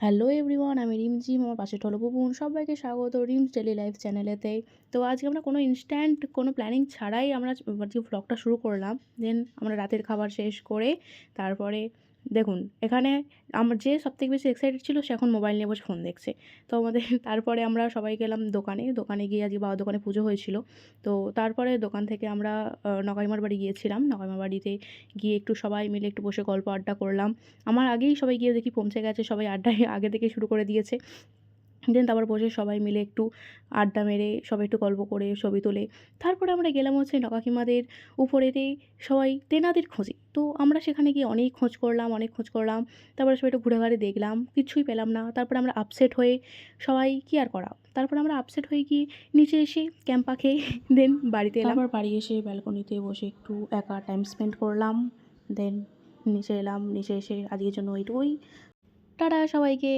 Hello everyone, আমি রিমঝিম। আমার পাশে ঠলপুপুন সবাইকে স্বাগত রিমস ডেলি লাইফ চ্যানেলেতে। তো আজকে আমরা কোনো ইনস্ট্যান্ট কোনো প্ল্যানিং ছাড়াই আমরা যে ভ্লগটা শুরু করলাম। দেন আমরা রাতের খাবার শেষ করে তারপরে দেখুন এখানে আমার যে সবথেকে বেশি এক্সাইটেড ছিল সে এখন মোবাইল নিয়ে বসে ফোন দেখছে। তো আমাদের তারপরে আমরা সবাই গেলাম দোকানে গিয়ে আজকে বাবার দোকানে পুজো হয়েছিল। তো তারপরে দোকান থেকে আমরা নগাইমার বাড়ি গিয়েছিলাম। নগাইমার বাড়িতে গিয়ে একটু সবাই মিলে একটু বসে গল্প আড্ডা করলাম। আমার আগেই সবাই গিয়ে দেখি পৌঁছে গেছে, সবাই আড্ডায় আগে থেকেই শুরু করে দিয়েছে। দেন তারপর বসে সবাই মিলে একটু আড্ডা মেরে সবাই একটু গল্প করে ছবি তোলে। তারপরে আমরা গেলাম হচ্ছে কাকিমাদের উপরেতে সবাই তেনাদের খোঁজে। তো আমরা সেখানে গিয়ে অনেক খোঁজ করলাম। তারপরে সবাই একটু ঘুরে ঘারে দেখলাম, কিচ্ছুই পেলাম না। তারপরে আমরা আপসেট হয়ে সবাই কী আর করা, তারপরে আমরা আপসেট হয়ে গিয়ে নিচে এসে ক্যাম্পা খেয়ে দেন বাড়িতে এলাম। তারপর বাড়ি এসে ব্যালকনিতে বসে একটু একা টাইম স্পেন্ড করলাম। দেন নিচে এলাম, নিচে এসে আজকের জন্য এইটুকুই। টাটা সবাইকে।